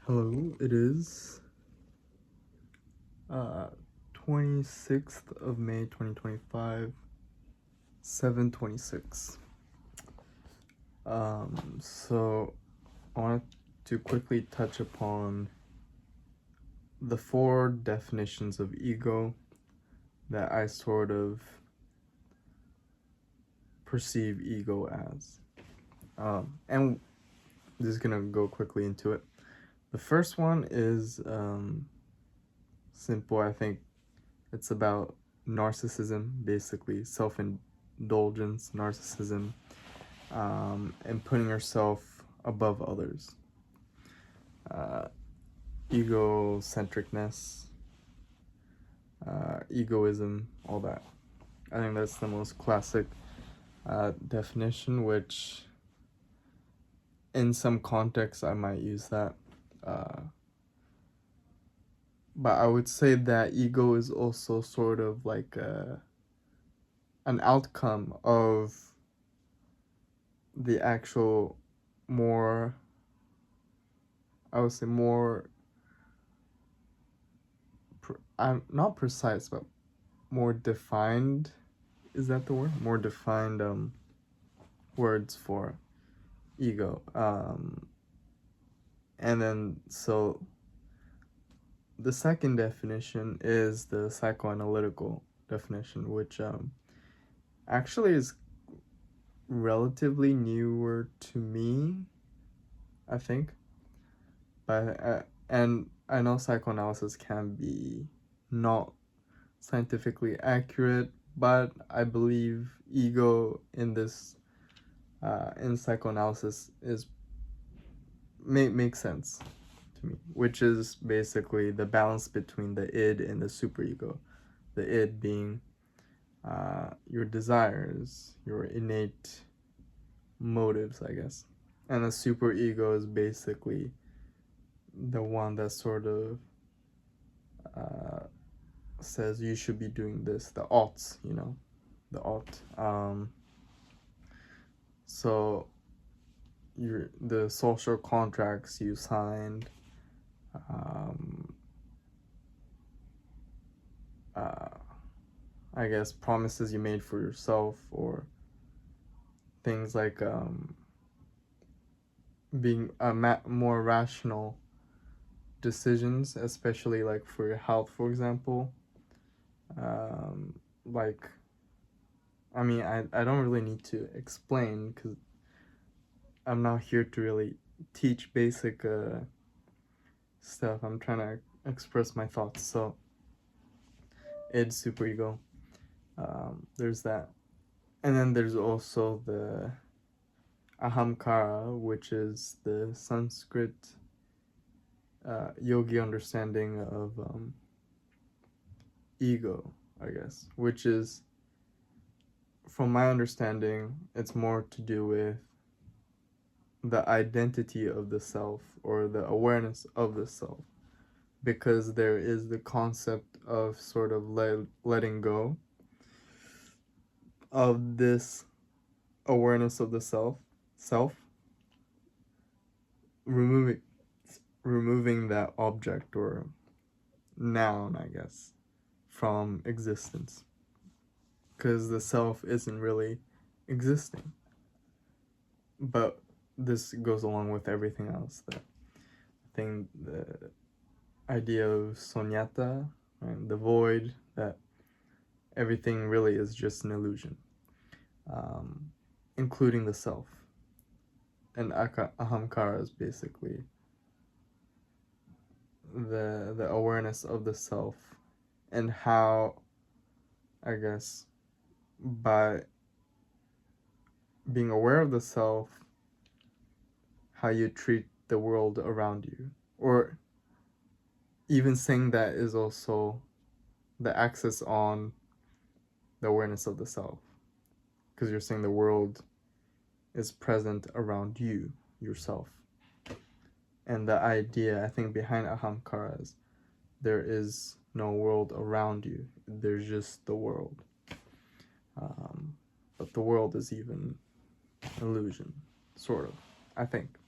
Hello, it is uh 26th of May 2025, 7:26. So I wanted to quickly touch upon the four definitions of ego that I sort of perceive ego as. And just gonna go quickly into it. The first one is simple. I think it's about narcissism, basically self-indulgence, narcissism, and putting yourself above others. Egocentricness, egoism, all that. I think that's the most classic definition, which in some contexts I might use that. But I would say that ego is also sort of like an outcome of the actual more, I would say more, I'm not precise, but more defined, is that the word? More defined words for ego. And then, so the second definition is the psychoanalytical definition, which actually is relatively newer to me, I think. But and I know psychoanalysis can be not scientifically accurate, but I believe ego in this in psychoanalysis is makes sense to me, which is basically the balance between the id and the superego. The id being your desires, your innate motives, I guess, and the superego is basically the one that sort of says you should be doing this, the oughts, the ought. So the social contracts you signed, uh, I guess promises you made for yourself, or things like being more rational decisions, especially like for your health, for example. Like, I mean, I don't really need to explain because I'm not here to really teach basic stuff. I'm trying to express my thoughts. So it's superego. There's that. And then there's also the ahamkara, which is the Sanskrit yogi understanding of ego, I guess, which is, from my understanding, it's more to do with the identity of the self, or the awareness of the self, because there is the concept of sort of letting go of this awareness of the self, removing that object or noun, I guess, from existence, because the self isn't really existing. But this goes along with everything else, that thing, the idea of sunyata, right? The void, that everything really is just an illusion, including the self. And ahamkara is basically the awareness of the self, and how, I guess, by being aware of the self, how you treat the world around you. Or even saying that is also the access on the awareness of the self, because you're saying the world is present around you, yourself. And the idea, I think, behind ahamkara is there is no world around you, there's just the world. But the world is even illusion, sort of, I think.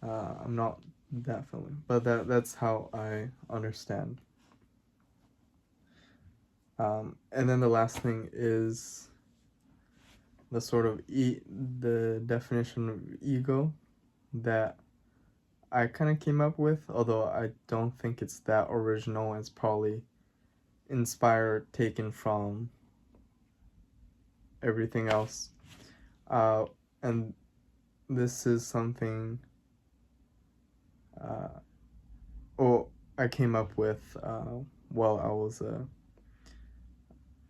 I'm not that feeling, but that's how I understand. And then the last thing is the sort of the definition of ego that I kind of came up with, although I don't think it's that original. It's probably inspired, taken from everything else. Uh, and this is something uh, oh, I came up with while I was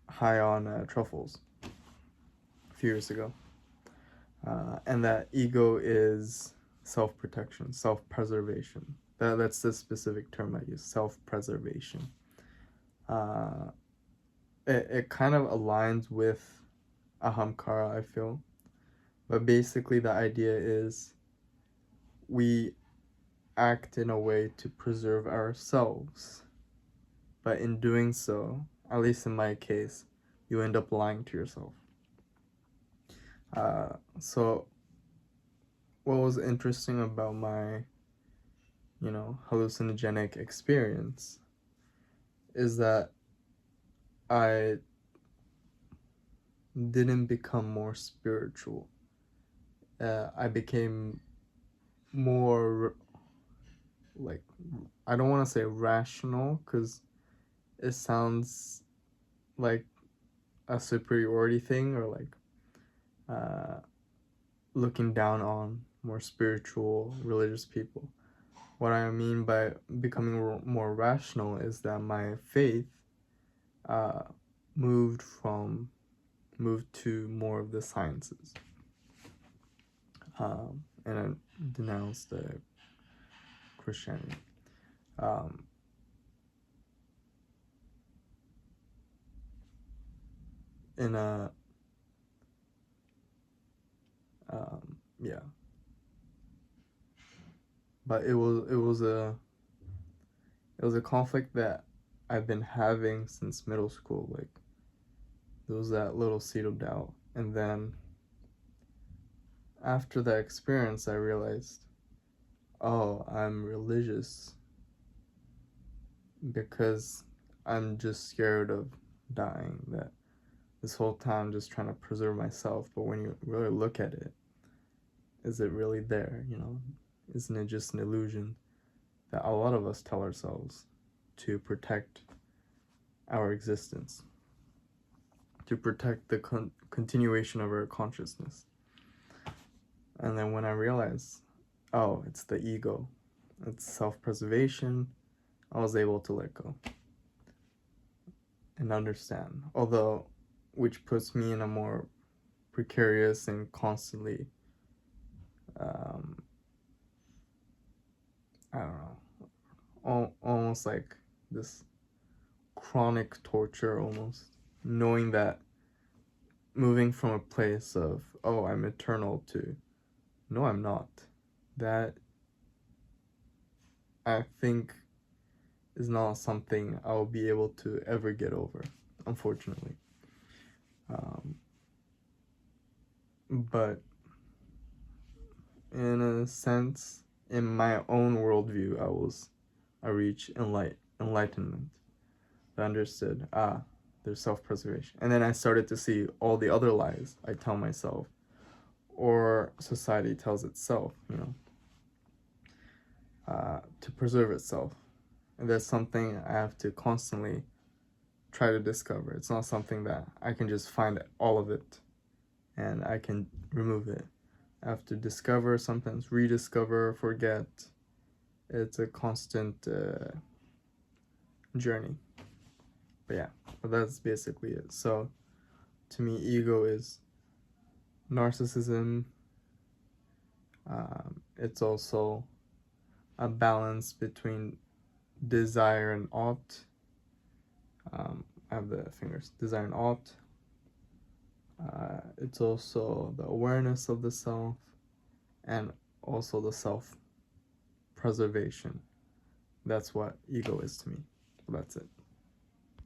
high on truffles a few years ago. And that ego is self-protection, self-preservation. That's the specific term I use, self-preservation. Uh, it kind of aligns with ahamkara, I feel. But basically the idea is we act in a way to preserve ourselves. But in doing so, at least in my case, you end up lying to yourself. So what was interesting about my, hallucinogenic experience is that I didn't become more spiritual. I became more, like, I don't want to say rational because it sounds like a superiority thing, or like looking down on more spiritual religious people. What I mean by becoming more rational is that my faith uh, moved to more of the sciences, and I denounced Christianity. In a yeah, but it was a conflict that I've been having since middle school. Like, there was that little seed of doubt, and then after that experience, I realized, oh, I'm religious because I'm just scared of dying. That this whole time just trying to preserve myself, but when you really look at it, is it really there? Isn't it just an illusion that a lot of us tell ourselves to protect our existence, to protect the continuation of our consciousness? And then when I realized, oh, it's the ego, it's self-preservation, I was able to let go and understand. Although, which puts me in a more precarious and constantly, I don't know, almost like this chronic torture, almost knowing that moving from a place of, oh, I'm eternal, to, no, I'm not. That, I think, is not something I'll be able to ever get over, unfortunately. But in a sense, in my own worldview, I reached enlightenment. I understood, there's self-preservation. And then I started to see all the other lies I tell myself, or society tells itself, to preserve itself. And that's something I have to constantly try to discover. It's not something that I can just find all of it and I can remove it. I have to discover, sometimes rediscover, forget. It's a constant journey. But yeah, but that's basically it. So to me, ego is narcissism. It's also a balance between desire and ought. I have the fingers. Desire and ought. It's also the awareness of the self, and also the self-preservation. That's what ego is to me. That's it.